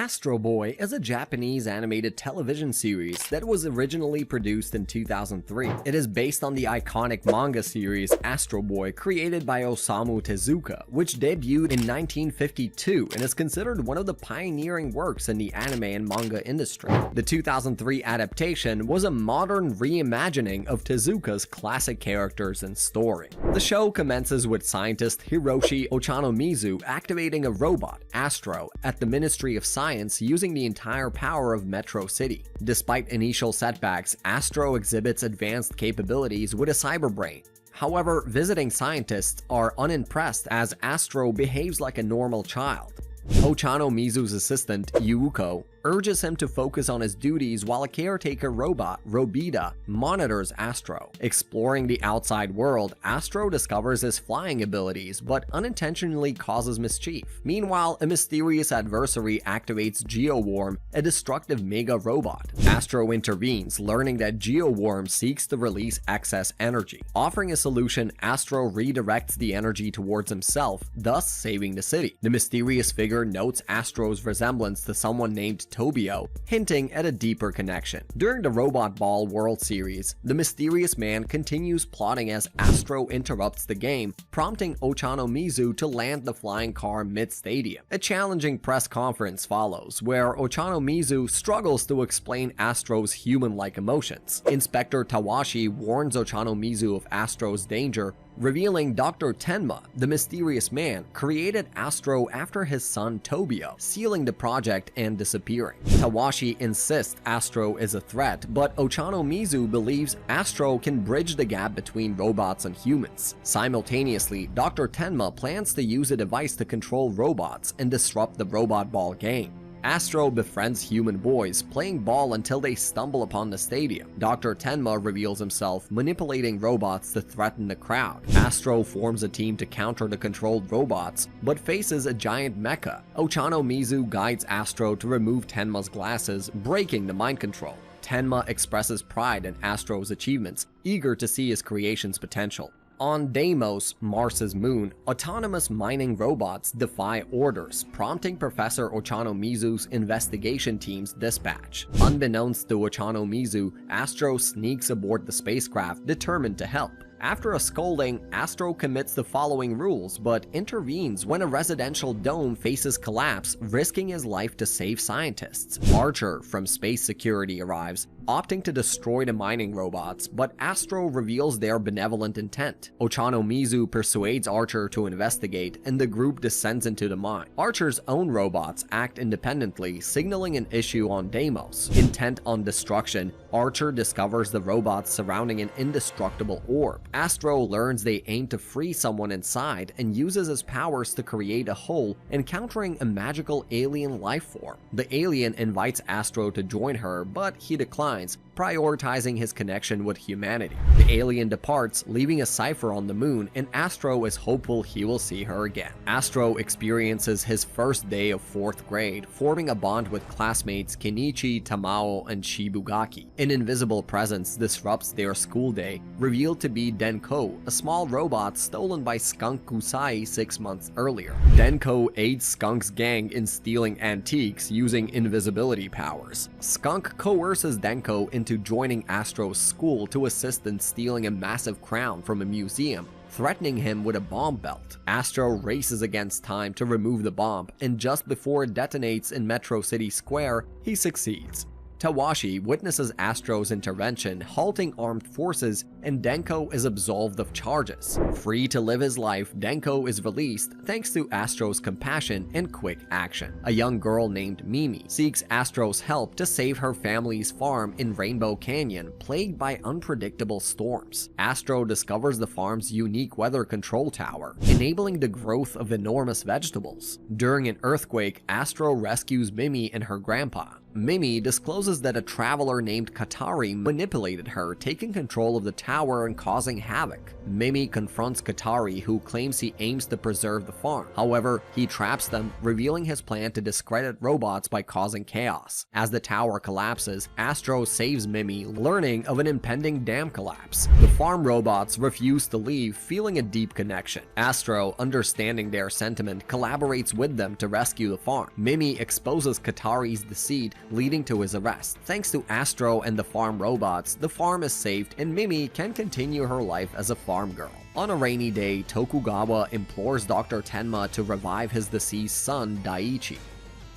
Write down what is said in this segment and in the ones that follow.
Astro Boy is a Japanese animated television series that was originally produced in 2003. It is based on the iconic manga series Astro Boy created by Osamu Tezuka, which debuted in 1952 and is considered one of the pioneering works in the anime and manga industry. The 2003 adaptation was a modern reimagining of Tezuka's classic characters and story. The show commences with scientist Hiroshi Ochanomizu activating a robot, Astro, at the Ministry of Science using the entire power of Metro City. Despite initial setbacks, Astro exhibits advanced capabilities with a cyber brain. However, visiting scientists are unimpressed as Astro behaves like a normal child. Ochanomizu's assistant, Yuuko, urges him to focus on his duties while a caretaker robot, Robida, monitors Astro. Exploring the outside world, Astro discovers his flying abilities, but unintentionally causes mischief. Meanwhile, a mysterious adversary activates GeoWarm, a destructive mega robot. Astro intervenes, learning that GeoWarm seeks to release excess energy. Offering a solution, Astro redirects the energy towards himself, thus saving the city. The mysterious figure notes Astro's resemblance to someone named Tobio, hinting at a deeper connection. During the Robot Ball World Series, the mysterious man continues plotting as Astro interrupts the game, prompting Ochanomizu to land the flying car mid-stadium. A challenging press conference follows, where Ochanomizu struggles to explain Astro's human-like emotions. Inspector Tawashi warns Ochanomizu of Astro's danger, revealing Dr. Tenma, the mysterious man, created Astro after his son Tobio, sealing the project and disappearing. Tawashi insists Astro is a threat, but Ochanomizu believes Astro can bridge the gap between robots and humans. Simultaneously, Dr. Tenma plans to use a device to control robots and disrupt the Robot Ball game. Astro befriends human boys, playing ball until they stumble upon the stadium. Dr. Tenma reveals himself, manipulating robots to threaten the crowd. Astro forms a team to counter the controlled robots, but faces a giant mecha. Ochanomizu guides Astro to remove Tenma's glasses, breaking the mind control. Tenma expresses pride in Astro's achievements, eager to see his creation's potential. On Deimos, Mars's moon, autonomous mining robots defy orders, prompting Professor Ochanomizu's investigation team's dispatch. Unbeknownst to Ochanomizu, Astro sneaks aboard the spacecraft, determined to help. After a scolding, Astro commits the following rules, but intervenes when a residential dome faces collapse, risking his life to save scientists. Archer from Space Security arrives, opting to destroy the mining robots, but Astro reveals their benevolent intent. Ochanomizu persuades Archer to investigate, and the group descends into the mine. Archer's own robots act independently, signaling an issue on Deimos. Intent on destruction, Archer discovers the robots surrounding an indestructible orb. Astro learns they aim to free someone inside and uses his powers to create a hole, encountering a magical alien life form. The alien invites Astro to join her, but he declines, prioritizing his connection with humanity. The alien departs, leaving a cipher on the moon, and Astro is hopeful he will see her again. Astro experiences his first day of 4th grade, forming a bond with classmates Kenichi, Tamao, and Shibugaki. An invisible presence disrupts their school day, revealed to be Denko, a small robot stolen by Skunk Kusai 6 months earlier. Denko aids Skunk's gang in stealing antiques using invisibility powers. Skunk coerces Denko into joining Astro's school to assist in stealing a massive crown from a museum, threatening him with a bomb belt. Astro races against time to remove the bomb, and just before it detonates in Metro City Square, he succeeds. Tawashi witnesses Astro's intervention, halting armed forces, and Denko is absolved of charges. Free to live his life, Denko is released thanks to Astro's compassion and quick action. A young girl named Mimi seeks Astro's help to save her family's farm in Rainbow Canyon, plagued by unpredictable storms. Astro discovers the farm's unique weather control tower, enabling the growth of enormous vegetables. During an earthquake, Astro rescues Mimi and her grandpa. Mimi discloses that a traveler named Katari manipulated her, taking control of the tower and causing havoc. Mimi confronts Katari, who claims he aims to preserve the farm. However, he traps them, revealing his plan to discredit robots by causing chaos. As the tower collapses, Astro saves Mimi, learning of an impending dam collapse. The farm robots refuse to leave, feeling a deep connection. Astro, understanding their sentiment, collaborates with them to rescue the farm. Mimi exposes Katari's deceit, leading to his arrest. Thanks to Astro and the farm robots, the farm is saved and Mimi can continue her life as a farm girl. On a rainy day, Tokugawa implores Dr. Tenma to revive his deceased son, Daiichi.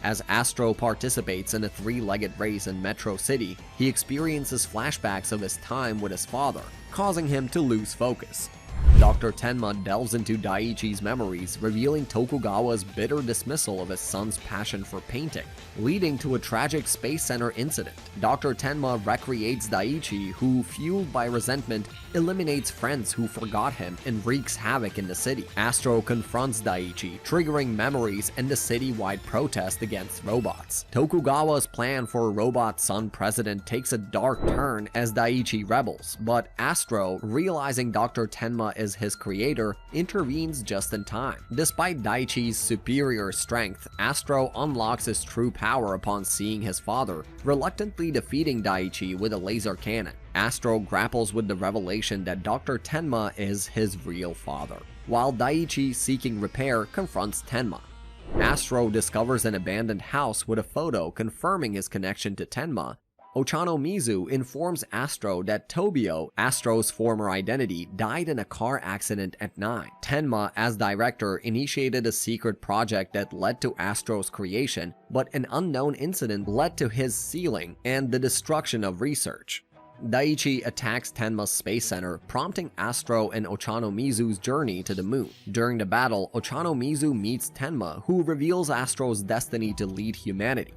As Astro participates in a three-legged race in Metro City, he experiences flashbacks of his time with his father, causing him to lose focus. Dr. Tenma delves into Daiichi's memories, revealing Tokugawa's bitter dismissal of his son's passion for painting, leading to a tragic Space Center incident. Dr. Tenma recreates Daiichi, who, fueled by resentment, eliminates friends who forgot him and wreaks havoc in the city. Astro confronts Daiichi, triggering memories and the city-wide protest against robots. Tokugawa's plan for a robot son president takes a dark turn as Daiichi rebels, but Astro, realizing Dr. Tenma is his creator, intervenes just in time. Despite Daiichi's superior strength, Astro unlocks his true power upon seeing his father, reluctantly defeating Daiichi with a laser cannon. Astro grapples with the revelation that Dr. Tenma is his real father, while Daiichi, seeking repair, confronts Tenma. Astro discovers an abandoned house with a photo confirming his connection to Tenma. Ochanomizu informs Astro that Tobio, Astro's former identity, died in a car accident at 9. Tenma, as director, initiated a secret project that led to Astro's creation, but an unknown incident led to his sealing and the destruction of research. Daiichi attacks Tenma's space center, prompting Astro and Ochanomizu's journey to the moon. During the battle, Ochanomizu meets Tenma, who reveals Astro's destiny to lead humanity.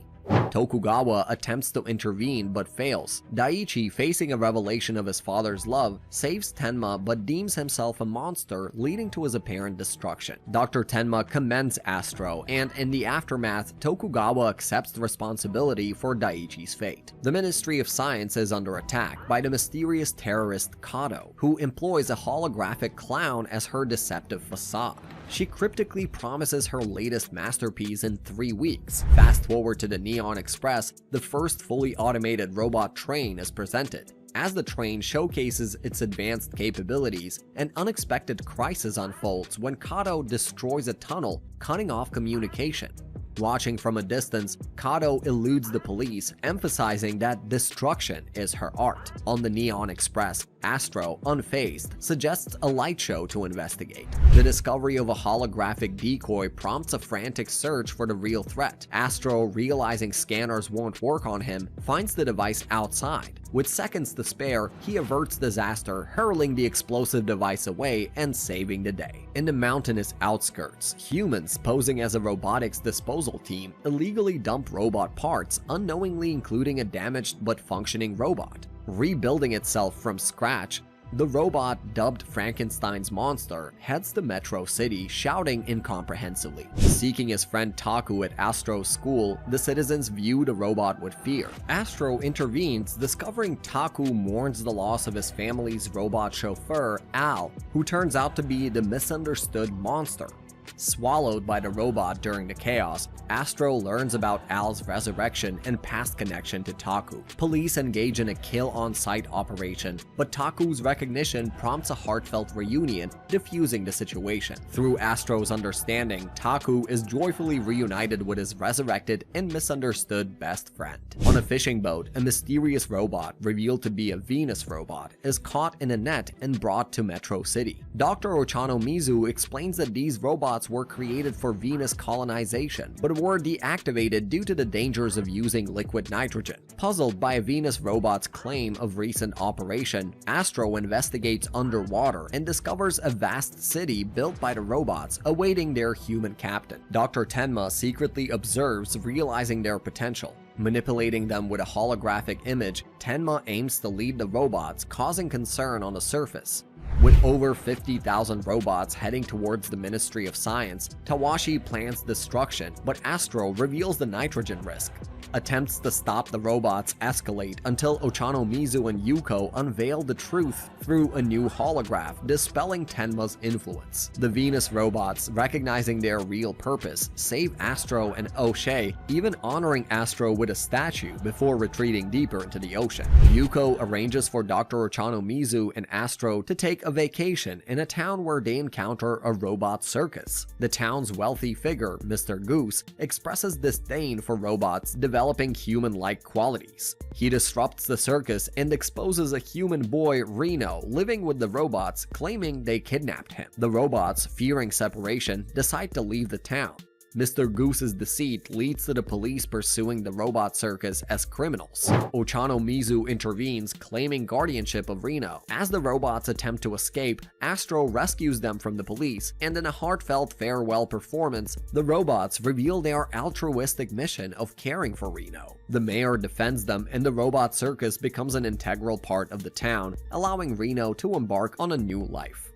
Tokugawa attempts to intervene but fails. Daiichi, facing a revelation of his father's love, saves Tenma but deems himself a monster, leading to his apparent destruction. Dr. Tenma commends Astro, and in the aftermath, Tokugawa accepts the responsibility for Daiichi's fate. The Ministry of Science is under attack by the mysterious terrorist Kato, who employs a holographic clown as her deceptive facade. She cryptically promises her latest masterpiece in 3 weeks. Fast forward to the Neon Express, the first fully automated robot train is presented. As the train showcases its advanced capabilities, an unexpected crisis unfolds when Kato destroys a tunnel, cutting off communication. Watching from a distance, Kato eludes the police, emphasizing that destruction is her art. On the Neon Express, Astro, unfazed, suggests a light show to investigate. The discovery of a holographic decoy prompts a frantic search for the real threat. Astro, realizing scanners won't work on him, finds the device outside. With seconds to spare, he averts disaster, hurling the explosive device away and saving the day. In the mountainous outskirts, humans posing as a robotics disposal team illegally dump robot parts, unknowingly including a damaged but functioning robot. Rebuilding itself from scratch, the robot, dubbed Frankenstein's monster, heads to Metro City, shouting incomprehensibly. Seeking his friend Taku at Astro's school, the citizens view the robot with fear. Astro intervenes, discovering Taku mourns the loss of his family's robot chauffeur, Al, who turns out to be the misunderstood monster. Swallowed by the robot during the chaos, Astro learns about Al's resurrection and past connection to Taku. Police engage in a kill-on-site operation, but Taku's recognition prompts a heartfelt reunion, diffusing the situation. Through Astro's understanding, Taku is joyfully reunited with his resurrected and misunderstood best friend. On a fishing boat, a mysterious robot, revealed to be a Venus robot, is caught in a net and brought to Metro City. Dr. Ochanomizu explains that these robots were created for Venus colonization, but were deactivated due to the dangers of using liquid nitrogen. Puzzled by a Venus robot's claim of recent operation, Astro investigates underwater and discovers a vast city built by the robots, awaiting their human captain. Dr. Tenma secretly observes, realizing their potential. Manipulating them with a holographic image, Tenma aims to lead the robots, causing concern on the surface. With over 50,000 robots heading towards the Ministry of Science, Tawashi plans destruction, but Astro reveals the nitrogen risk. Attempts to stop the robots escalate until Ochanomizu and Yuko unveil the truth through a new holograph, dispelling Tenma's influence. The Venus robots, recognizing their real purpose, save Astro and O'Shea, even honoring Astro with a statue before retreating deeper into the ocean. Yuko arranges for Dr. Ochanomizu and Astro to take a vacation in a town where they encounter a robot circus. The town's wealthy figure, Mr. Goose, expresses disdain for robots developing human-like qualities. He disrupts the circus and exposes a human boy, Reno, living with the robots, claiming they kidnapped him. The robots, fearing separation, decide to leave the town. Mr. Goose's deceit leads to the police pursuing the robot circus as criminals. Ochanomizu intervenes, claiming guardianship of Reno. As the robots attempt to escape, Astro rescues them from the police, and in a heartfelt farewell performance, the robots reveal their altruistic mission of caring for Reno. The mayor defends them, and the robot circus becomes an integral part of the town, allowing Reno to embark on a new life.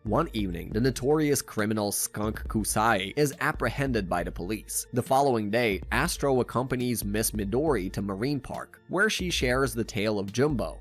One evening, the notorious criminal Skunk Kusai is apprehended by the police. The following day, Astro accompanies Miss Midori to Marine Park, where she shares the tale of Jumbo,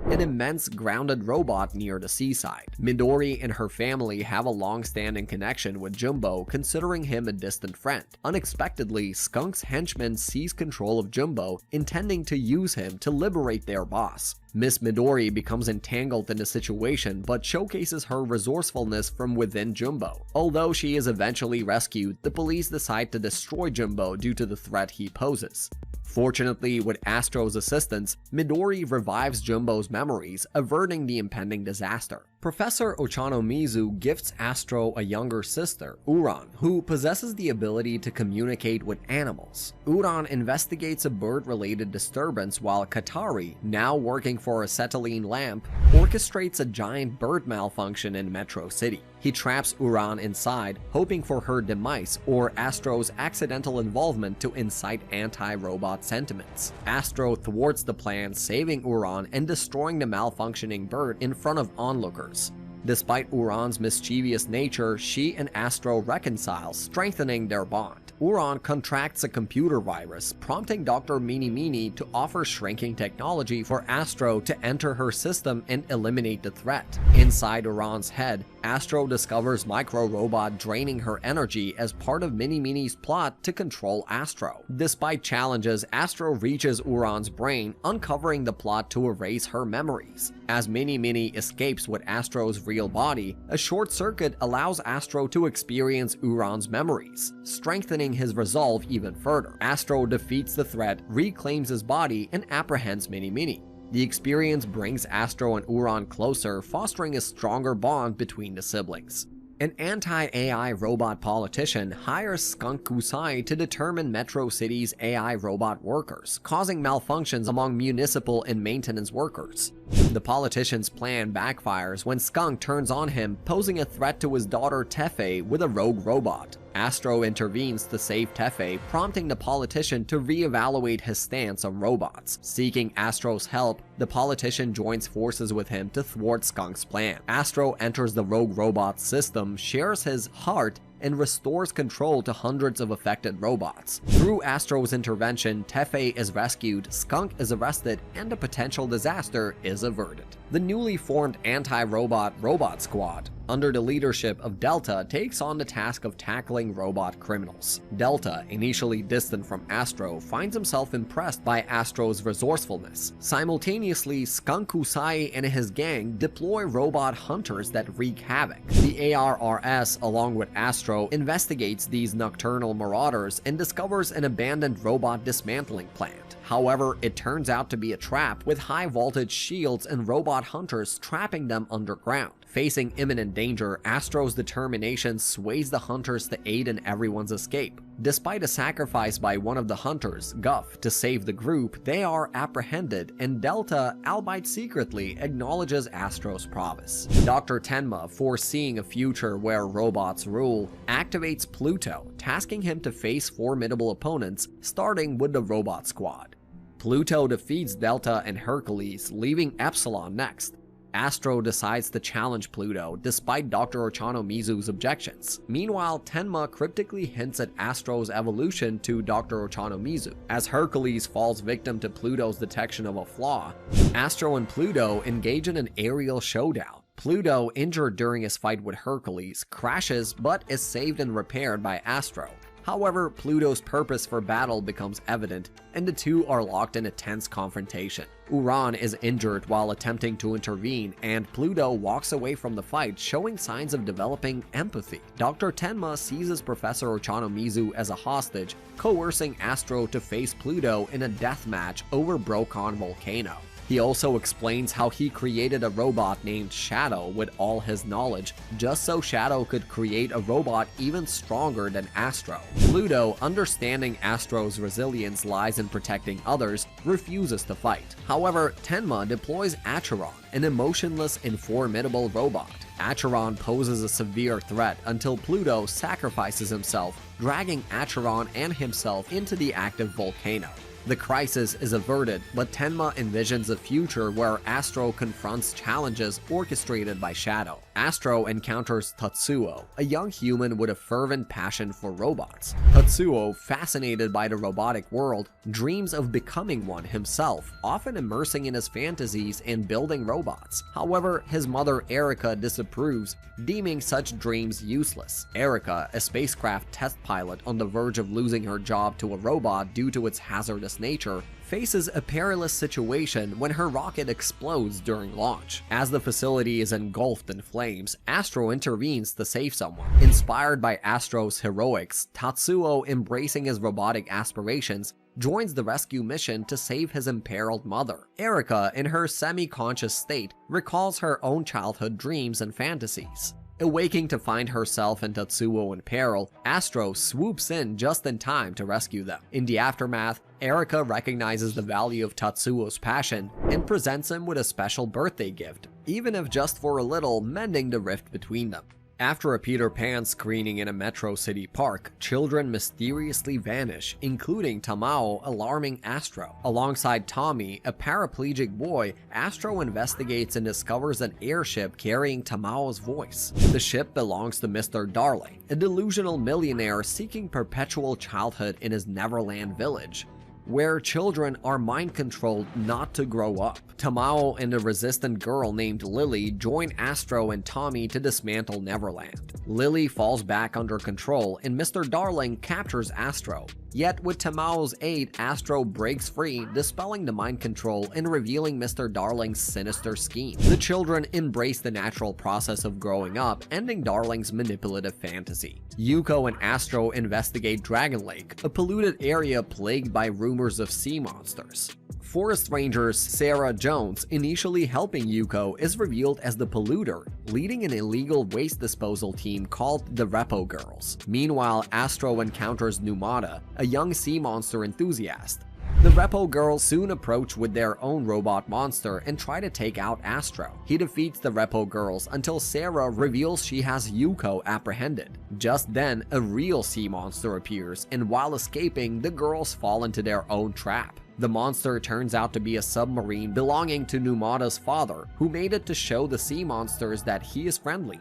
an immense grounded robot near the seaside. Midori and her family have a long-standing connection with Jumbo, considering him a distant friend. Unexpectedly, Skunk's henchmen seize control of Jumbo, intending to use him to liberate their boss. Miss Midori becomes entangled in the situation but showcases her resourcefulness from within Jumbo. Although she is eventually rescued, the police decide to destroy Jumbo due to the threat he poses. Fortunately, with Astro's assistance, Midori revives Jumbo's memories, averting the impending disaster. Professor Ochanomizu gifts Astro a younger sister, Uran, who possesses the ability to communicate with animals. Uran investigates a bird-related disturbance while Katari, now working for acetylene lamp, orchestrates a giant bird malfunction in Metro City. He traps Uran inside, hoping for her demise or Astro's accidental involvement to incite anti-robot sentiments. Astro thwarts the plan, saving Uran and destroying the malfunctioning bird in front of onlookers. Despite Uran's mischievous nature, she and Astro reconcile, strengthening their bond. Uran contracts a computer virus, prompting Dr. Minimini to offer shrinking technology for Astro to enter her system and eliminate the threat. Inside Uran's head, Astro discovers Micro Robot draining her energy as part of Minimini's plot to control Astro. Despite challenges, Astro reaches Uran's brain, uncovering the plot to erase her memories. As Minimini escapes with Astro's real body, a short circuit allows Astro to experience Uran's memories, strengthening his resolve even further. Astro defeats the threat, reclaims his body, and apprehends Minimini. The experience brings Astro and Uran closer, fostering a stronger bond between the siblings. An anti-AI robot politician hires Skunk Kusai to determine Metro City's AI robot workers, causing malfunctions among municipal and maintenance workers. The politician's plan backfires when Skunk turns on him, posing a threat to his daughter Tefe with a rogue robot. Astro intervenes to save Tefe, prompting the politician to reevaluate his stance on robots. Seeking Astro's help, the politician joins forces with him to thwart Skunk's plan. Astro enters the rogue robot's system, shares his heart, and restores control to hundreds of affected robots. Through Astro's intervention, Tefe is rescued, Skunk is arrested, and a potential disaster is averted. The newly formed anti-robot Robot Squad, under the leadership of Delta, takes on the task of tackling robot criminals. Delta, initially distant from Astro, finds himself impressed by Astro's resourcefulness. Simultaneously, Skunk Kusai and his gang deploy robot hunters that wreak havoc. The ARRS, along with Astro, investigates these nocturnal marauders and discovers an abandoned robot dismantling plant. However, it turns out to be a trap, with high-voltage shields and robot hunters trapping them underground. Facing imminent danger, Astro's determination sways the hunters to aid in everyone's escape. Despite a sacrifice by one of the hunters, Guff, to save the group, they are apprehended, and Delta, albeit secretly, acknowledges Astro's prowess. Dr. Tenma, foreseeing a future where robots rule, activates Pluto, tasking him to face formidable opponents, starting with the Robot Squad. Pluto defeats Delta and Hercules, leaving Epsilon next. Astro decides to challenge Pluto despite Dr. Ochanomizu's objections. Meanwhile, Tenma cryptically hints at Astro's evolution to Dr. Ochanomizu. As Hercules falls victim to Pluto's detection of a flaw, Astro and Pluto engage in an aerial showdown. Pluto, injured during his fight with Hercules, crashes but is saved and repaired by Astro. However, Pluto's purpose for battle becomes evident, and the two are locked in a tense confrontation. Uran is injured while attempting to intervene, and Pluto walks away from the fight, showing signs of developing empathy. Dr. Tenma seizes Professor Ochanomizu as a hostage, coercing Astro to face Pluto in a death match over Brokon Volcano. He also explains how he created a robot named Shadow with all his knowledge, just so Shadow could create a robot even stronger than Astro. Pluto, understanding Astro's resilience lies in protecting others, refuses to fight. However, Tenma deploys Acheron, an emotionless and formidable robot. Acheron poses a severe threat until Pluto sacrifices himself, dragging Acheron and himself into the active volcano. The crisis is averted, but Tenma envisions a future where Astro confronts challenges orchestrated by Shadow. Astro encounters Tatsuo, a young human with a fervent passion for robots. Tatsuo, fascinated by the robotic world, dreams of becoming one himself, often immersing in his fantasies and building robots. However, his mother Erica disapproves, deeming such dreams useless. Erica, a spacecraft test pilot on the verge of losing her job to a robot due to its hazardous nature, faces a perilous situation when her rocket explodes during launch. As the facility is engulfed in flames, Astro intervenes to save someone. Inspired by Astro's heroics, Tatsuo, embracing his robotic aspirations, joins the rescue mission to save his imperiled mother. Erica, in her semi-conscious state, recalls her own childhood dreams and fantasies. Awaking to find herself and Tatsuo in peril, Astro swoops in just in time to rescue them. In the aftermath, Erica recognizes the value of Tatsuo's passion and presents him with a special birthday gift, even if just for a little, mending the rift between them. After a Peter Pan screening in a Metro City park, children mysteriously vanish, including Tamao, alarming Astro. Alongside Tommy, a paraplegic boy, Astro investigates and discovers an airship carrying Tamao's voice. The ship belongs to Mr. Darling, a delusional millionaire seeking perpetual childhood in his Neverland village, where children are mind-controlled not to grow up. Tamao and a resistant girl named Lily join Astro and Tommy to dismantle Neverland. Lily falls back under control and Mr. Darling captures Astro. Yet with Tamao's aid, Astro breaks free, dispelling the mind control and revealing Mr. Darling's sinister scheme. The children embrace the natural process of growing up, ending Darling's manipulative fantasy. Yuko and Astro investigate Dragon Lake, a polluted area plagued by rumors of sea monsters. Forest Ranger Sarah Jones, initially helping Yuko, is revealed as the polluter, leading an illegal waste disposal team called the Repo Girls. Meanwhile, Astro encounters Numata, a young sea monster enthusiast. The Repo Girls soon approach with their own robot monster and try to take out Astro. He defeats the Repo Girls until Sarah reveals she has Yuko apprehended. Just then, a real sea monster appears, and while escaping, the girls fall into their own trap. The monster turns out to be a submarine belonging to Numata's father, who made it to show the sea monsters that he is friendly.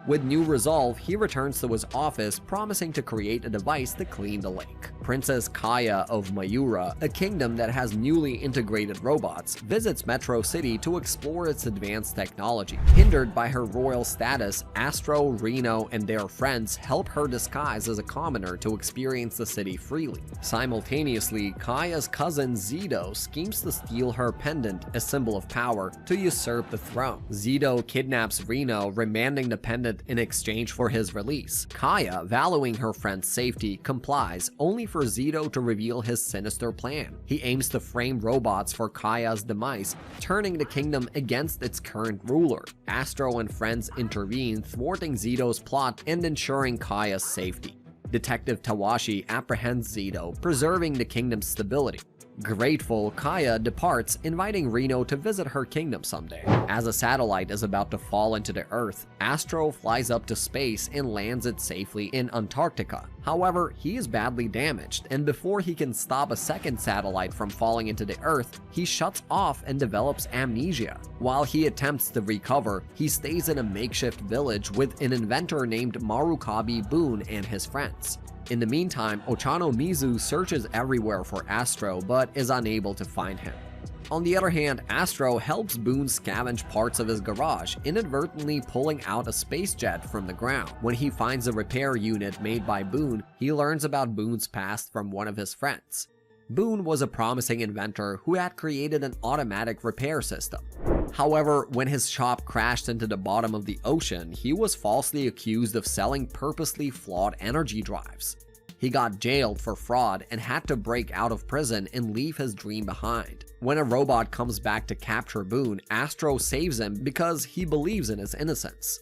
With new resolve, he returns to his office, promising to create a device to clean the lake. Princess Kaya of Mayura, a kingdom that has newly integrated robots, visits Metro City to explore its advanced technology. Hindered by her royal status, Astro, Reno, and their friends help her disguise as a commoner to experience the city freely. Simultaneously, Kaya's cousin Zido schemes to steal her pendant, a symbol of power, to usurp the throne. Zido kidnaps Reno, remanding the pendant in exchange for his release. Kaya, valuing her friend's safety, complies, only for Zido to reveal his sinister plan. He aims to frame robots for Kaya's demise, turning the kingdom against its current ruler. Astro and friends intervene, thwarting Zido's plot and ensuring Kaya's safety. Detective Tawashi apprehends Zido, preserving the kingdom's stability. Grateful, Kaya departs, inviting Reno to visit her kingdom someday. As a satellite is about to fall into the Earth, Astro flies up to space and lands it safely in Antarctica. However, he is badly damaged, and before he can stop a second satellite from falling into the Earth, he shuts off and develops amnesia. While he attempts to recover, he stays in a makeshift village with an inventor named Marukabi Boone and his friends. In the meantime, Osamu Mizu searches everywhere for Astro but is unable to find him. On the other hand, Astro helps Boone scavenge parts of his garage, inadvertently pulling out a space jet from the ground. When he finds a repair unit made by Boone, he learns about Boone's past from one of his friends. Boone was a promising inventor who had created an automatic repair system. However, when his shop crashed into the bottom of the ocean, he was falsely accused of selling purposely flawed energy drives. He got jailed for fraud and had to break out of prison and leave his dream behind. When a robot comes back to capture Boone, Astro saves him because he believes in his innocence.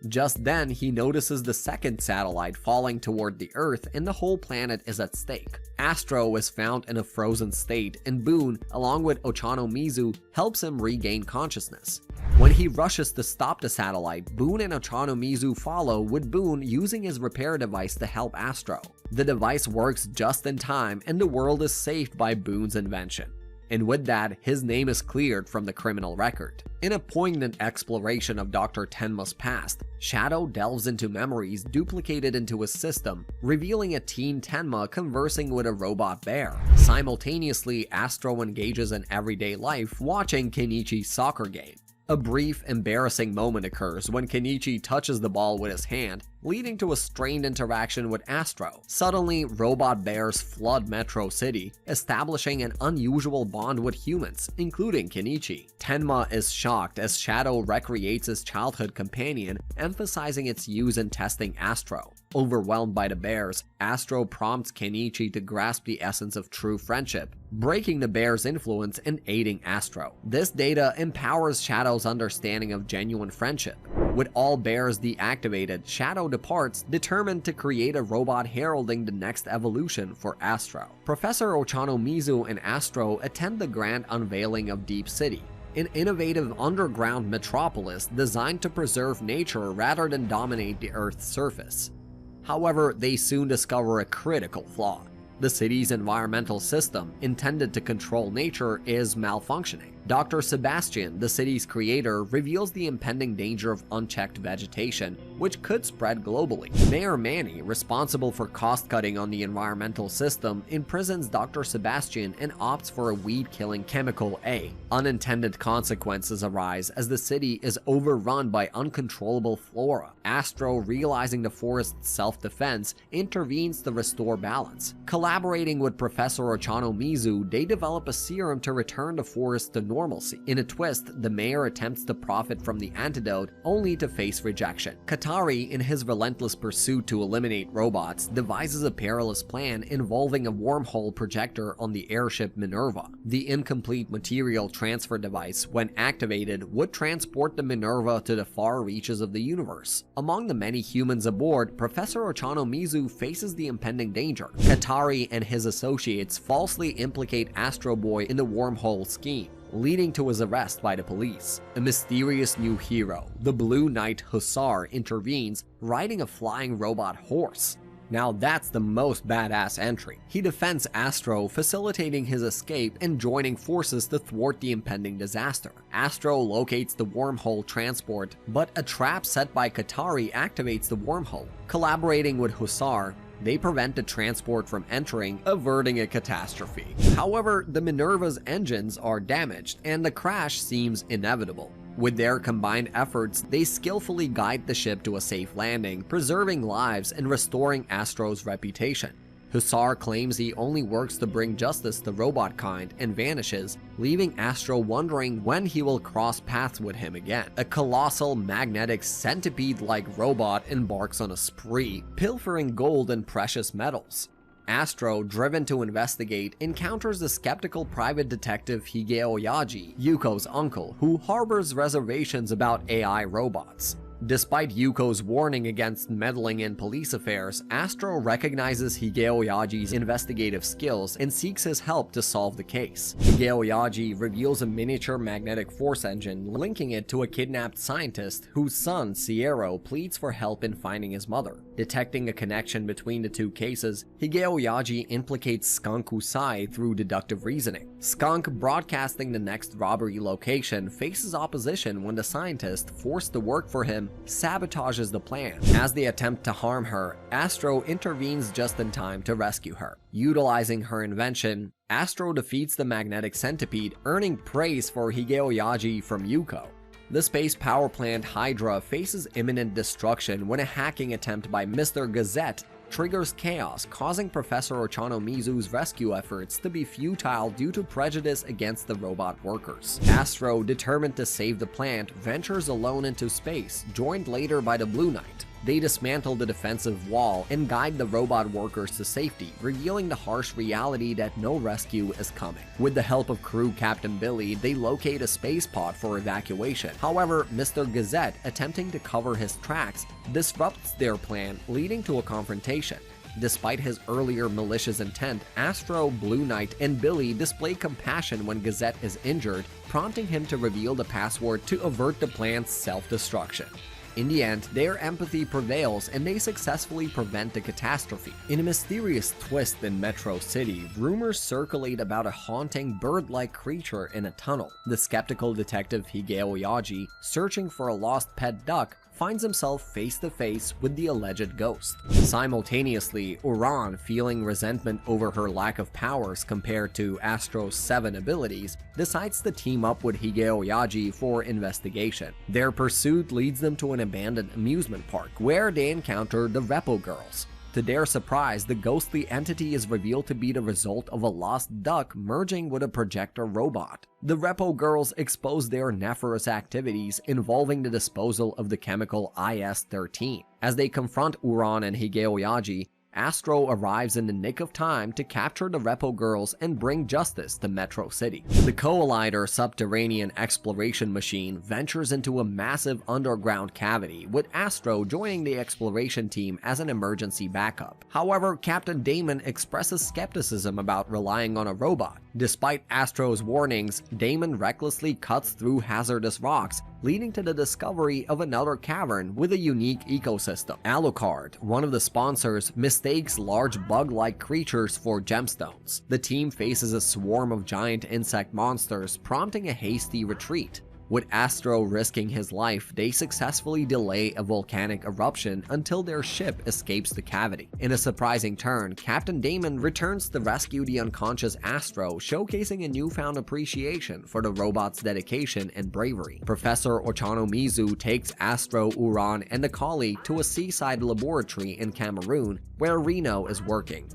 Just then, he notices the second satellite falling toward the Earth and the whole planet is at stake. Astro is found in a frozen state and Boone, along with Osamu Mizu, helps him regain consciousness. When he rushes to stop the satellite, Boone and Osamu Mizu follow, with Boone using his repair device to help Astro. The device works just in time and the world is saved by Boone's invention. And with that, his name is cleared from the criminal record. In a poignant exploration of Dr. Tenma's past, Shadow delves into memories duplicated into his system, revealing a teen Tenma conversing with a robot bear. Simultaneously, Astro engages in everyday life, watching Kenichi's soccer game. A brief, embarrassing moment occurs when Kenichi touches the ball with his hand, leading to a strained interaction with Astro. Suddenly, robot bears flood Metro City, establishing an unusual bond with humans, including Kenichi. Tenma is shocked as Shadow recreates his childhood companion, emphasizing its use in testing Astro. Overwhelmed by the bears, Astro prompts Kenichi to grasp the essence of true friendship, breaking the bear's influence and aiding Astro. This data empowers Shadow's understanding of genuine friendship. With all bears deactivated, Shadow departs, determined to create a robot heralding the next evolution for Astro. Professor Osamu Mizu and Astro attend the grand unveiling of Deep City, an innovative underground metropolis designed to preserve nature rather than dominate the Earth's surface. However, they soon discover a critical flaw. The city's environmental system, intended to control nature, is malfunctioning. Dr. Sebastian, the city's creator, reveals the impending danger of unchecked vegetation, which could spread globally. Mayor Manny, responsible for cost-cutting on the environmental system, imprisons Dr. Sebastian and opts for a weed-killing chemical A. Unintended consequences arise as the city is overrun by uncontrollable flora. Astro, realizing the forest's self-defense, intervenes to restore balance. Collaborating with Professor Osamu Mizu, they develop a serum to return the forest to normalcy. In a twist, the mayor attempts to profit from the antidote, only to face rejection. Katari, in his relentless pursuit to eliminate robots, devises a perilous plan involving a wormhole projector on the airship Minerva. The incomplete material transfer device, when activated, would transport the Minerva to the far reaches of the universe. Among the many humans aboard, Professor Osamu Mizu faces the impending danger. Katari and his associates falsely implicate Astro Boy in the wormhole scheme, leading to his arrest by the police. A mysterious new hero, the Blue Knight Hussar, intervenes, riding a flying robot horse. Now that's the most badass entry. He defends Astro, facilitating his escape and joining forces to thwart the impending disaster. Astro locates the wormhole transport, but a trap set by Katari activates the wormhole. Collaborating with Hussar, they prevent the transport from entering, averting a catastrophe. However, the Minerva's engines are damaged, and the crash seems inevitable. With their combined efforts, they skillfully guide the ship to a safe landing, preserving lives and restoring Astro's reputation. Hussar claims he only works to bring justice to robot kind and vanishes, leaving Astro wondering when he will cross paths with him again. A colossal magnetic centipede-like robot embarks on a spree, pilfering gold and precious metals. Astro, driven to investigate, encounters the skeptical private detective Higeo Yaji, Yuko's uncle, who harbors reservations about AI robots. Despite Yuko's warning against meddling in police affairs, Astro recognizes Higeo Yaji's investigative skills and seeks his help to solve the case. Higeo Yaji reveals a miniature magnetic force engine, linking it to a kidnapped scientist whose son, Sierra, pleads for help in finding his mother. Detecting a connection between the two cases, Higeo Yaji implicates Skunk Usai through deductive reasoning. Skunk, broadcasting the next robbery location, faces opposition when the scientist, forced to work for him, sabotages the plan. As they attempt to harm her, Astro intervenes just in time to rescue her. Utilizing her invention, Astro defeats the magnetic centipede, earning praise for Higeo Yaji from Yuko. The space power plant Hydra faces imminent destruction when a hacking attempt by Mr. Gazette triggers chaos, causing Professor Ochanomizu's rescue efforts to be futile due to prejudice against the robot workers. Astro, determined to save the plant, ventures alone into space, joined later by the Blue Knight. They dismantle the defensive wall and guide the robot workers to safety, revealing the harsh reality that no rescue is coming. With the help of crew Captain Billy, they locate a space pod for evacuation. However, Mr. Gazette, attempting to cover his tracks, disrupts their plan, leading to a confrontation. Despite his earlier malicious intent, Astro, Blue Knight, and Billy display compassion when Gazette is injured, prompting him to reveal the password to avert the plan's self-destruction. In the end, their empathy prevails and they successfully prevent the catastrophe. In a mysterious twist in Metro City, rumors circulate about a haunting bird-like creature in a tunnel. The skeptical detective Higeo Yaji, searching for a lost pet duck, finds himself face to face with the alleged ghost. Simultaneously, Uran, feeling resentment over her lack of powers compared to Astro's 7 abilities, decides to team up with Higeo Yaji for investigation. Their pursuit leads them to an abandoned amusement park, where they encounter the Repo Girls. To their surprise, the ghostly entity is revealed to be the result of a lost duck merging with a projector robot. The Repo Girls expose their nefarious activities involving the disposal of the chemical IS-13. As they confront Uran and Higeo Yaji, Astro arrives in the nick of time to capture the Repo Girls and bring justice to Metro City. The Collider subterranean exploration machine ventures into a massive underground cavity, with Astro joining the exploration team as an emergency backup. However, Captain Damon expresses skepticism about relying on a robot. Despite Astro's warnings, Damon recklessly cuts through hazardous rocks, leading to the discovery of another cavern with a unique ecosystem. Alucard, one of the sponsors, mistakes large bug-like creatures for gemstones. The team faces a swarm of giant insect monsters, prompting a hasty retreat. With Astro risking his life, they successfully delay a volcanic eruption until their ship escapes the cavity. In a surprising turn, Captain Damon returns to rescue the unconscious Astro, showcasing a newfound appreciation for the robot's dedication and bravery. Professor Ochanomizu takes Astro, Uran, and the collie to a seaside laboratory in Cameroon, where Reno is working.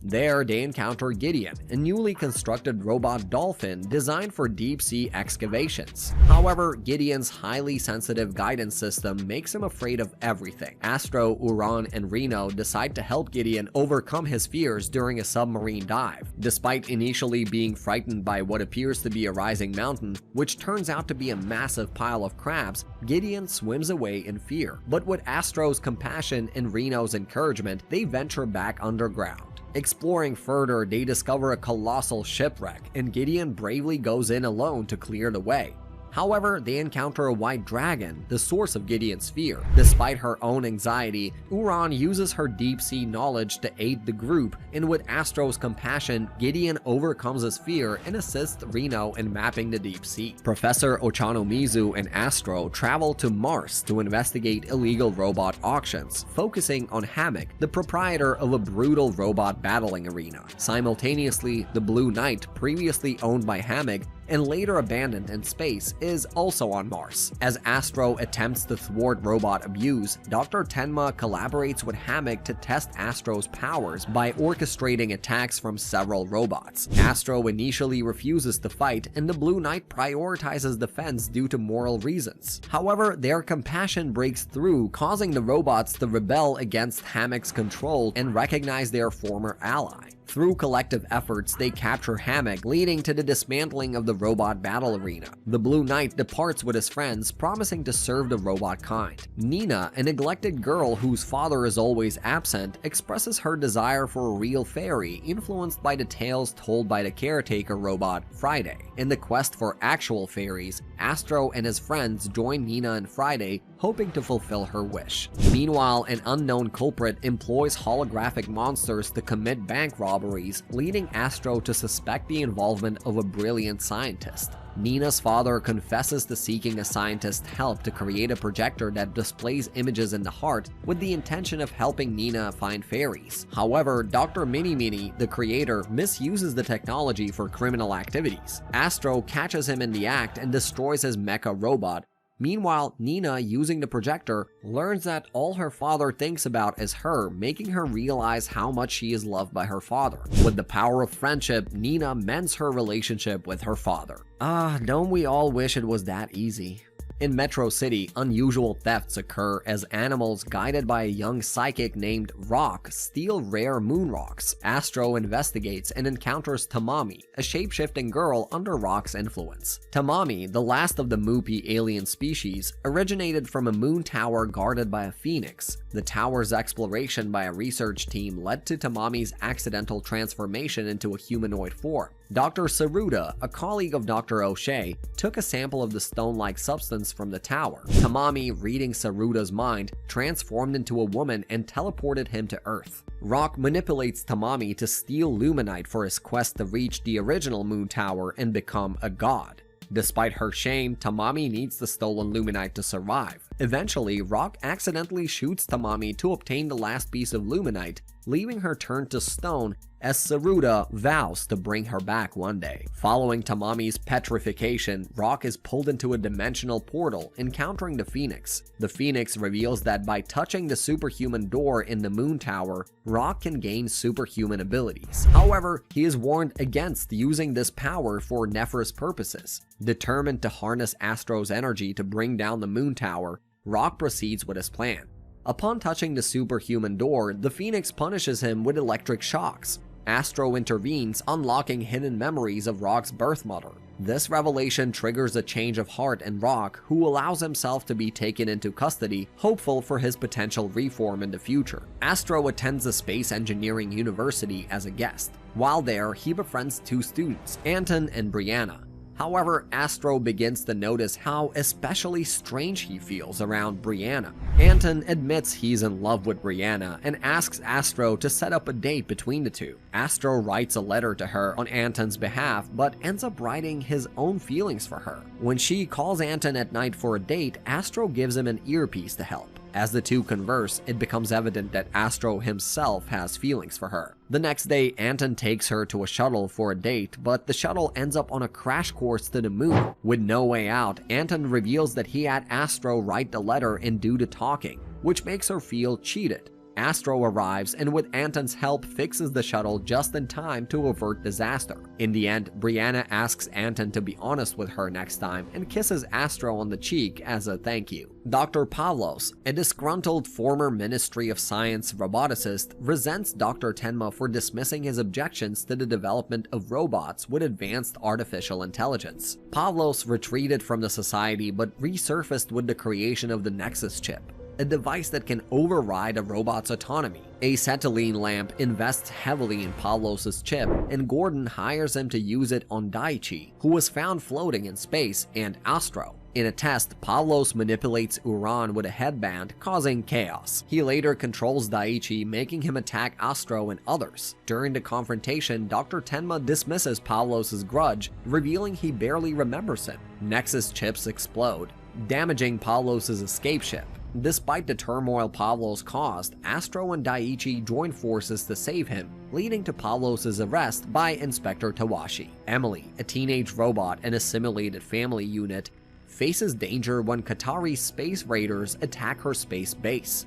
There, they encounter Gideon, a newly constructed robot dolphin designed for deep-sea excavations. However, Gideon's highly sensitive guidance system makes him afraid of everything. Astro, Uran, and Reno decide to help Gideon overcome his fears during a submarine dive. Despite initially being frightened by what appears to be a rising mountain, which turns out to be a massive pile of crabs, Gideon swims away in fear. But with Astro's compassion and Reno's encouragement, they venture back underground. Exploring further, they discover a colossal shipwreck, and Gideon bravely goes in alone to clear the way. However, they encounter a white dragon, the source of Gideon's fear. Despite her own anxiety, Uran uses her deep-sea knowledge to aid the group, and with Astro's compassion, Gideon overcomes his fear and assists Reno in mapping the deep sea. Professor Ochanomizu and Astro travel to Mars to investigate illegal robot auctions, focusing on Hammock, the proprietor of a brutal robot battling arena. Simultaneously, the Blue Knight, previously owned by Hammock, and later abandoned in space, is also on Mars. As Astro attempts to thwart robot abuse, Dr. Tenma collaborates with Hammock to test Astro's powers by orchestrating attacks from several robots. Astro initially refuses to fight, and the Blue Knight prioritizes defense due to moral reasons. However, their compassion breaks through, causing the robots to rebel against Hammock's control and recognize their former ally. Through collective efforts, they capture Hammock, leading to the dismantling of the robot battle arena. The Blue Knight departs with his friends, promising to serve the robot kind. Nina, a neglected girl whose father is always absent, expresses her desire for a real fairy, influenced by the tales told by the caretaker robot, Friday. In the quest for actual fairies, Astro and his friends join Nina and Friday, hoping to fulfill her wish. Meanwhile, an unknown culprit employs holographic monsters to commit bank robberies, leading Astro to suspect the involvement of a brilliant scientist. Nina's father confesses to seeking a scientist's help to create a projector that displays images in the heart with the intention of helping Nina find fairies. However, Dr. Mini, the creator, misuses the technology for criminal activities. Astro catches him in the act and destroys his mecha robot. Meanwhile, Nina, using the projector, learns that all her father thinks about is her, making her realize how much she is loved by her father. With the power of friendship, Nina mends her relationship with her father. Don't we all wish it was that easy? In Metro City, unusual thefts occur as animals guided by a young psychic named Rock steal rare moon rocks. Astro investigates and encounters Tamami, a shape-shifting girl under Rock's influence. Tamami, the last of the Mupi alien species, originated from a moon tower guarded by a phoenix. The tower's exploration by a research team led to Tamami's accidental transformation into a humanoid form. Dr. Saruda, a colleague of Dr. O'Shea, took a sample of the stone-like substance from the tower. Tamami, reading Saruda's mind, transformed into a woman and teleported him to Earth. Rock manipulates Tamami to steal Luminite for his quest to reach the original moon tower and become a god. Despite her shame, Tamami needs the stolen Luminite to survive. Eventually, Rock accidentally shoots Tamami to obtain the last piece of Luminite, leaving her turned to stone as Saruda vows to bring her back one day. Following Tamami's petrification, Rock is pulled into a dimensional portal, encountering the Phoenix. The Phoenix reveals that by touching the superhuman door in the moon tower, Rock can gain superhuman abilities. However, he is warned against using this power for nefarious purposes. Determined to harness Astro's energy to bring down the moon tower, Rock proceeds with his plan. Upon touching the superhuman door, the Phoenix punishes him with electric shocks. Astro intervenes, unlocking hidden memories of Rock's birth mother. This revelation triggers a change of heart in Rock, who allows himself to be taken into custody, hopeful for his potential reform in the future. Astro attends the Space Engineering University as a guest. While there, he befriends two students, Anton and Brianna. However, Astro begins to notice how especially strange he feels around Brianna. Anton admits he's in love with Brianna and asks Astro to set up a date between the two. Astro writes a letter to her on Anton's behalf, but ends up writing his own feelings for her. When she calls Anton at night for a date, Astro gives him an earpiece to help. As the two converse, it becomes evident that Astro himself has feelings for her. The next day, Anton takes her to a shuttle for a date, but the shuttle ends up on a crash course to the moon. With no way out, Anton reveals that he had Astro write the letter and do the talking, which makes her feel cheated. Astro arrives and with Anton's help fixes the shuttle just in time to avert disaster. In the end, Brianna asks Anton to be honest with her next time and kisses Astro on the cheek as a thank you. Dr. Pavlos, a disgruntled former Ministry of Science roboticist, resents Dr. Tenma for dismissing his objections to the development of robots with advanced artificial intelligence. Pavlos retreated from the society but resurfaced with the creation of the Nexus chip, a device that can override a robot's autonomy. Acetylene Lamp invests heavily in Pavlos' chip, and Gordon hires him to use it on Daichi, who was found floating in space, and Astro. In a test, Pavlos manipulates Uran with a headband, causing chaos. He later controls Daichi, making him attack Astro and others. During the confrontation, Dr. Tenma dismisses Pavlos' grudge, revealing he barely remembers him. Nexus chips explode, damaging Pavlos' escape ship. Despite the turmoil Pavlos caused, Astro and Daichi join forces to save him, leading to Pavlos' arrest by Inspector Tawashi. Emily, a teenage robot in a simulated family unit, faces danger when Qatari space raiders attack her space base.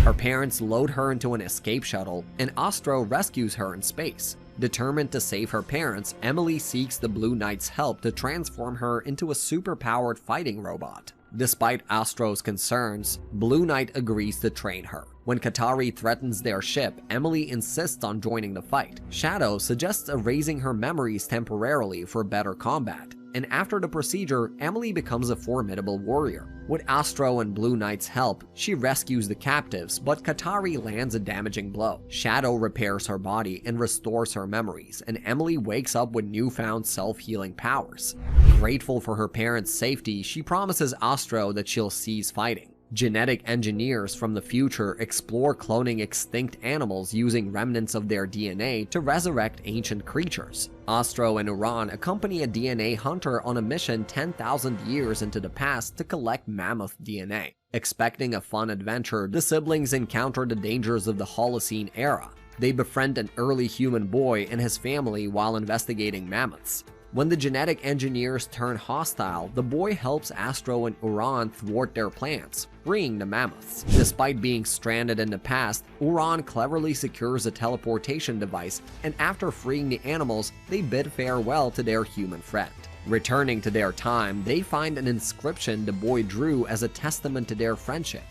Her parents load her into an escape shuttle, and Astro rescues her in space. Determined to save her parents, Emily seeks the Blue Knight's help to transform her into a superpowered fighting robot. Despite Astro's concerns, Blue Knight agrees to train her. When Katari threatens their ship, Emily insists on joining the fight. Shadow suggests erasing her memories temporarily for better combat, and after the procedure, Emily becomes a formidable warrior. With Astro and Blue Knight's help, she rescues the captives, but Katari lands a damaging blow. Shadow repairs her body and restores her memories, and Emily wakes up with newfound self-healing powers. Grateful for her parents' safety, she promises Astro that she'll cease fighting. Genetic engineers from the future explore cloning extinct animals using remnants of their DNA to resurrect ancient creatures. Astro and Uran accompany a DNA hunter on a mission 10,000 years into the past to collect mammoth DNA. Expecting a fun adventure, the siblings encounter the dangers of the Holocene era. They befriend an early human boy and his family while investigating mammoths. When the genetic engineers turn hostile, the boy helps Astro and Uran thwart their plans, freeing the mammoths. Despite being stranded in the past, Uran cleverly secures a teleportation device, and after freeing the animals, they bid farewell to their human friend. Returning to their time, they find an inscription the boy drew as a testament to their friendship.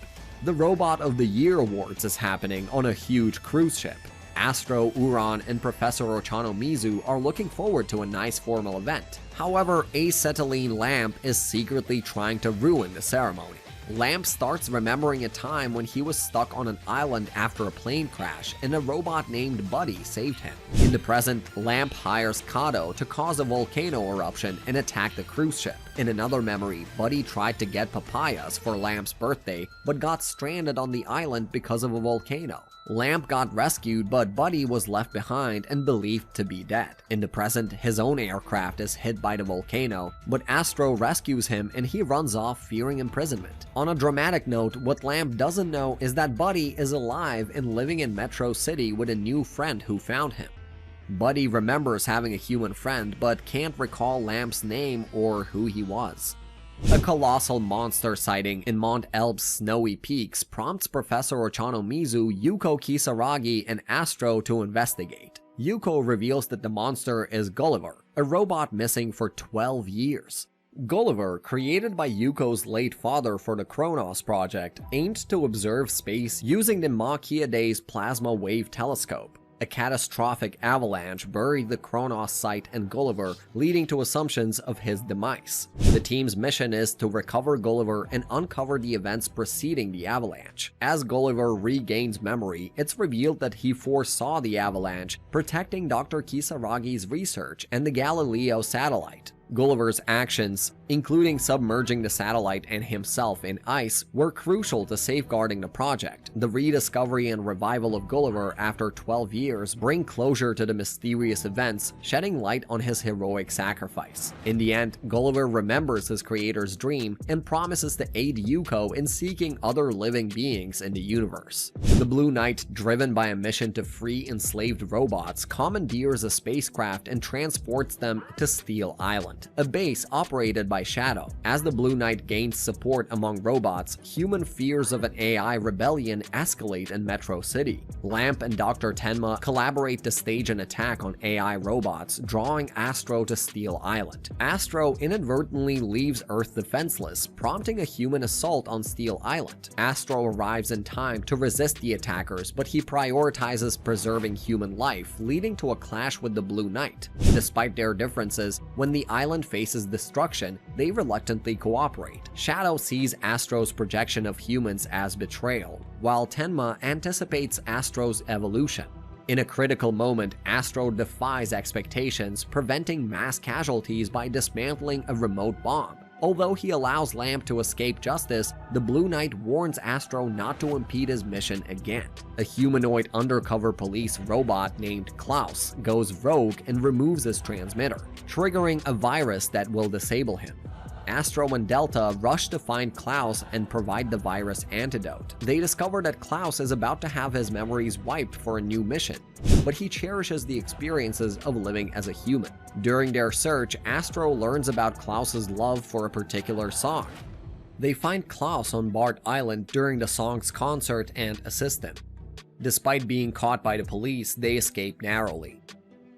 The Robot of the Year Awards is happening on a huge cruise ship. Astro, Uran, and Professor Ochanomizu are looking forward to a nice formal event. However, acetylene Lamp is secretly trying to ruin the ceremony. Lamp starts remembering a time when he was stuck on an island after a plane crash and a robot named Buddy saved him. In the present, Lamp hires Kato to cause a volcano eruption and attack the cruise ship. In another memory, Buddy tried to get papayas for Lamp's birthday, but got stranded on the island because of a volcano. Lamp got rescued, but Buddy was left behind and believed to be dead. In the present, his own aircraft is hit by the volcano, but Astro rescues him and he runs off fearing imprisonment. On a dramatic note, what Lamp doesn't know is that Buddy is alive and living in Metro City with a new friend who found him. Buddy remembers having a human friend, but can't recall Lamp's name or who he was. A colossal monster sighting in Mont Elb's snowy peaks prompts Professor Ochanomizu, Yuko Kisaragi, and Astro to investigate. Yuko reveals that the monster is Gulliver, a robot missing for 12 years. Gulliver, created by Yuko's late father for the Kronos project, aimed to observe space using the Machiaday's plasma wave telescope. A catastrophic avalanche buried the Kronos site and Gulliver, leading to assumptions of his demise. The team's mission is to recover Gulliver and uncover the events preceding the avalanche. As Gulliver regains memory, it's revealed that he foresaw the avalanche, protecting Dr. Kisaragi's research and the Galileo satellite. Gulliver's actions, including submerging the satellite and himself in ice, were crucial to safeguarding the project. The rediscovery and revival of Gulliver after 12 years bring closure to the mysterious events, shedding light on his heroic sacrifice. In the end, Gulliver remembers his creator's dream and promises to aid Yuko in seeking other living beings in the universe. The Blue Knight, driven by a mission to free enslaved robots, commandeers a spacecraft and transports them to Steel Island, a base operated by Shadow. As the Blue Knight gains support among robots, human fears of an AI rebellion escalate in Metro City. Lamp and Dr. Tenma collaborate to stage an attack on AI robots, drawing Astro to Steel Island. Astro inadvertently leaves Earth defenseless, prompting a human assault on Steel Island. Astro arrives in time to resist the attackers, but he prioritizes preserving human life, leading to a clash with the Blue Knight. Despite their differences, when the island faces destruction, they reluctantly cooperate. Shadow sees Astro's projection of humans as betrayal, while Tenma anticipates Astro's evolution. In a critical moment, Astro defies expectations, preventing mass casualties by dismantling a remote bomb. Although he allows Lamp to escape justice, the Blue Knight warns Astro not to impede his mission again. A humanoid undercover police robot named Klaus goes rogue and removes his transmitter, triggering a virus that will disable him. Astro and Delta rush to find Klaus and provide the virus antidote. They discover that Klaus is about to have his memories wiped for a new mission, but he cherishes the experiences of living as a human. During their search, Astro learns about Klaus's love for a particular song. They find Klaus on Bart Island during the song's concert and assist him. Despite being caught by the police, they escape narrowly.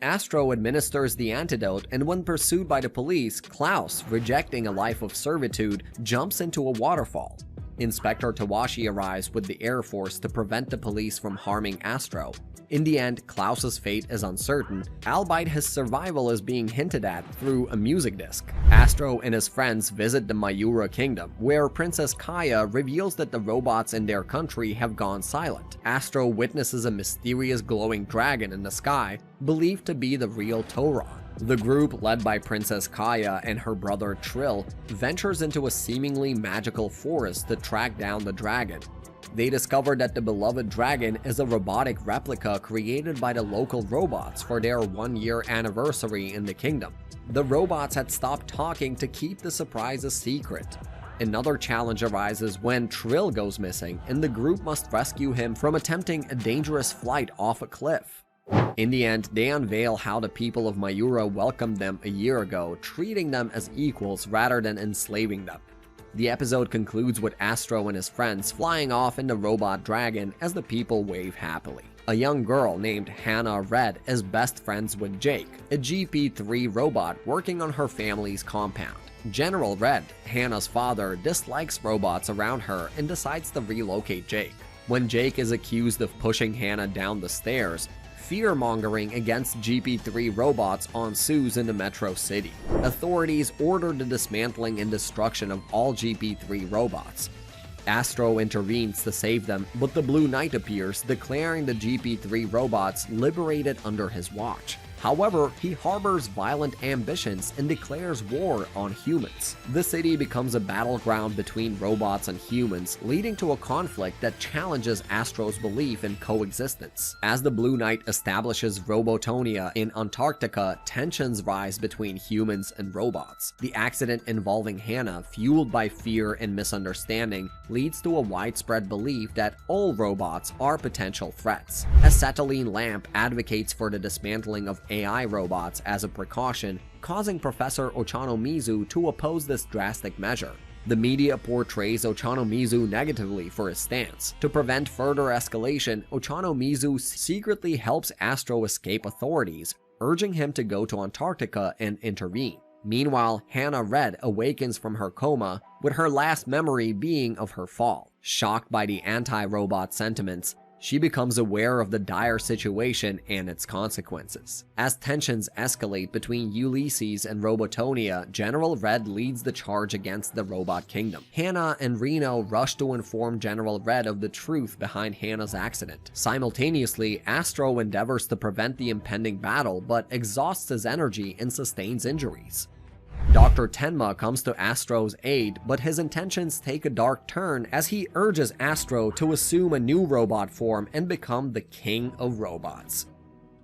Astro administers the antidote, and when pursued by the police, Klaus, rejecting a life of servitude, jumps into a waterfall. Inspector Tawashi arrives with the Air Force to prevent the police from harming Astro. In the end, Klaus's fate is uncertain, albeit his survival is being hinted at through a music disc. Astro and his friends visit the Mayura Kingdom, where Princess Kaya reveals that the robots in their country have gone silent. Astro witnesses a mysterious glowing dragon in the sky, believed to be the real Torah. The group, led by Princess Kaya and her brother Trill, ventures into a seemingly magical forest to track down the dragon. They discover that the beloved dragon is a robotic replica created by the local robots for their 1-year anniversary in the kingdom. The robots had stopped talking to keep the surprise a secret. Another challenge arises when Trill goes missing, and the group must rescue him from attempting a dangerous flight off a cliff. In the end, they unveil how the people of Mayura welcomed them a year ago, treating them as equals rather than enslaving them. The episode concludes with Astro and his friends flying off in the robot dragon as the people wave happily. A young girl named Hannah Red is best friends with Jake, a GP3 robot working on her family's compound. General Red, Hannah's father, dislikes robots around her and decides to relocate Jake. When Jake is accused of pushing Hannah down the stairs, fear-mongering against GP3 robots ensues in the metro city. Authorities order the dismantling and destruction of all GP3 robots. Astro intervenes to save them, but the Blue Knight appears, declaring the GP3 robots liberated under his watch. However, he harbors violent ambitions and declares war on humans. The city becomes a battleground between robots and humans, leading to a conflict that challenges Astro's belief in coexistence. As the Blue Knight establishes Robotonia in Antarctica, tensions rise between humans and robots. The accident involving Hannah, fueled by fear and misunderstanding, leads to a widespread belief that all robots are potential threats. Acetylene Lamp advocates for the dismantling of AI robots as a precaution, causing Professor Ochanomizu to oppose this drastic measure. The media portrays Ochanomizu negatively for his stance. To prevent further escalation, Ochanomizu secretly helps Astro escape authorities, urging him to go to Antarctica and intervene. Meanwhile, Hannah Red awakens from her coma, with her last memory being of her fall. Shocked by the anti-robot sentiments, she becomes aware of the dire situation and its consequences. As tensions escalate between Ulysses and Robotonia, General Red leads the charge against the Robot Kingdom. Hannah and Reno rush to inform General Red of the truth behind Hannah's accident. Simultaneously, Astro endeavors to prevent the impending battle, but exhausts his energy and sustains injuries. Dr. Tenma comes to Astro's aid, but his intentions take a dark turn as he urges Astro to assume a new robot form and become the king of robots.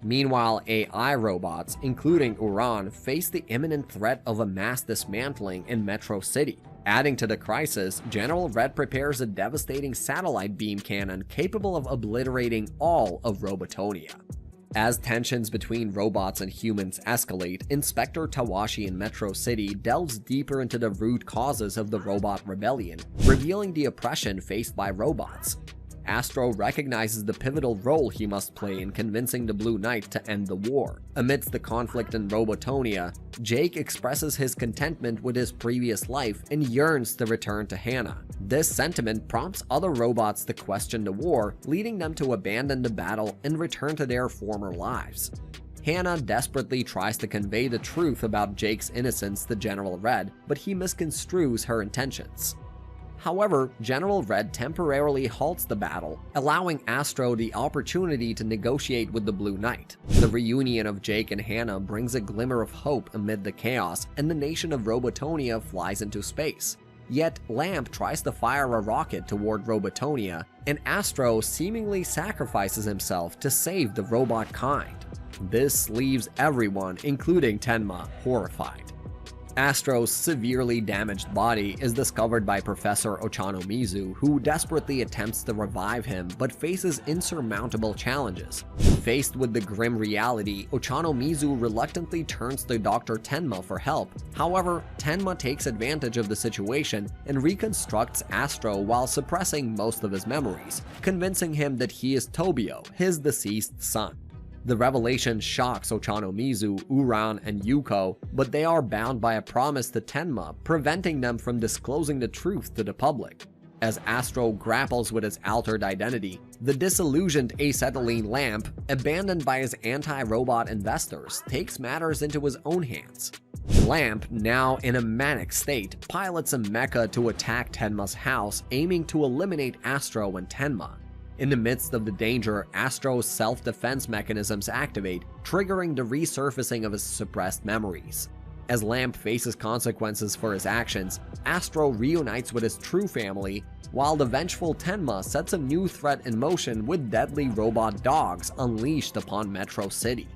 Meanwhile, AI robots, including Uran, face the imminent threat of a mass dismantling in Metro City. Adding to the crisis, General Red prepares a devastating satellite beam cannon capable of obliterating all of Robotonia. As tensions between robots and humans escalate, Inspector Tawashi in Metro City delves deeper into the root causes of the robot rebellion, revealing the oppression faced by robots. Astro recognizes the pivotal role he must play in convincing the Blue Knight to end the war. Amidst the conflict in Robotonia, Jake expresses his contentment with his previous life and yearns to return to Hannah. This sentiment prompts other robots to question the war, leading them to abandon the battle and return to their former lives. Hannah desperately tries to convey the truth about Jake's innocence to General Red, but he misconstrues her intentions. However, General Red temporarily halts the battle, allowing Astro the opportunity to negotiate with the Blue Knight. The reunion of Jake and Hannah brings a glimmer of hope amid the chaos, and the nation of Robotonia flies into space. Yet, Lamp tries to fire a rocket toward Robotonia, and Astro seemingly sacrifices himself to save the robot kind. This leaves everyone, including Tenma, horrified. Astro's severely damaged body is discovered by Professor Ochanomizu, who desperately attempts to revive him but faces insurmountable challenges. Faced with the grim reality, Ochanomizu reluctantly turns to Dr. Tenma for help. However, Tenma takes advantage of the situation and reconstructs Astro while suppressing most of his memories, convincing him that he is Tobio, his deceased son. The revelation shocks Ochanomizu, Uran, and Yuko, but they are bound by a promise to Tenma, preventing them from disclosing the truth to the public. As Astro grapples with his altered identity, the disillusioned acetylene lamp, abandoned by his anti-robot investors, takes matters into his own hands. Lamp, now in a manic state, pilots a mecha to attack Tenma's house, aiming to eliminate Astro and Tenma. In the midst of the danger, Astro's self-defense mechanisms activate, triggering the resurfacing of his suppressed memories. As Lamp faces consequences for his actions, Astro reunites with his true family, while the vengeful Tenma sets a new threat in motion with deadly robot dogs unleashed upon Metro City.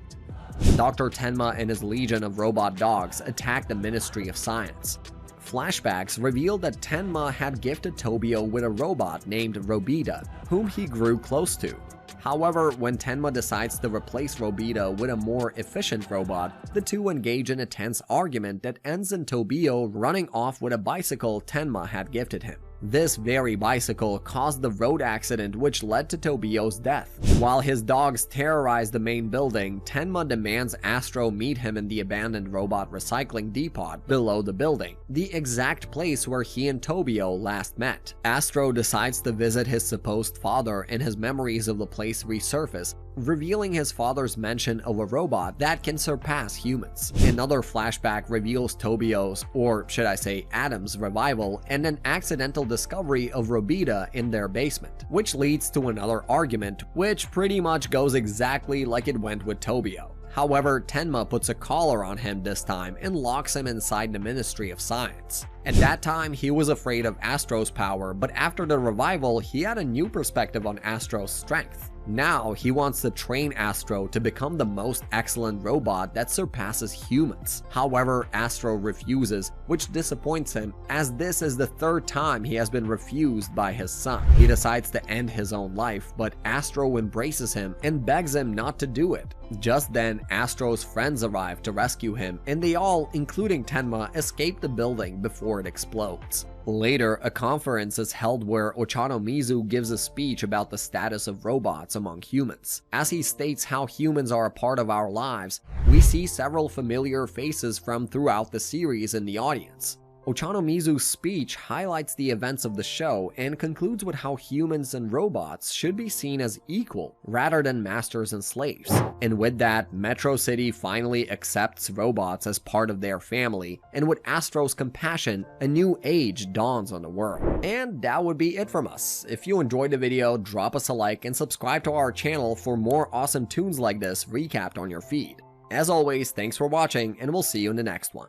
Dr. Tenma and his legion of robot dogs attack the Ministry of Science. Flashbacks reveal that Tenma had gifted Tobio with a robot named Robita, whom he grew close to. However, when Tenma decides to replace Robita with a more efficient robot, the two engage in a tense argument that ends in Tobio running off with a bicycle Tenma had gifted him. This very bicycle caused the road accident which led to Tobio's death. While his dogs terrorize the main building, Tenma demands Astro meet him in the abandoned robot recycling depot below the building, the exact place where he and Tobio last met. Astro decides to visit his supposed father, and his memories of the place resurface, revealing his father's mention of a robot that can surpass humans. Another flashback reveals Tobio's, or should I say Adam's, revival and an accidental discovery of Robita in their basement, which leads to another argument, which pretty much goes exactly like it went with Tobio. However, Tenma puts a collar on him this time and locks him inside the Ministry of Science. At that time, he was afraid of Astro's power, but after the revival, he had a new perspective on Astro's strength. Now, he wants to train Astro to become the most excellent robot that surpasses humans. However, Astro refuses, which disappoints him, as this is the third time he has been refused by his son. He decides to end his own life, but Astro embraces him and begs him not to do it. Just then, Astro's friends arrive to rescue him, and they all, including Tenma, escape the building before it explodes. Later, a conference is held where Ochanomizu gives a speech about the status of robots among humans. As he states how humans are a part of our lives, we see several familiar faces from throughout the series in the audience. Ochanomizu's speech highlights the events of the show and concludes with how humans and robots should be seen as equal rather than masters and slaves. And with that, Metro City finally accepts robots as part of their family, and with Astro's compassion, a new age dawns on the world. And that would be it from us. If you enjoyed the video, drop us a like and subscribe to our channel for more awesome tunes like this recapped on your feed. As always, thanks for watching, and we'll see you in the next one.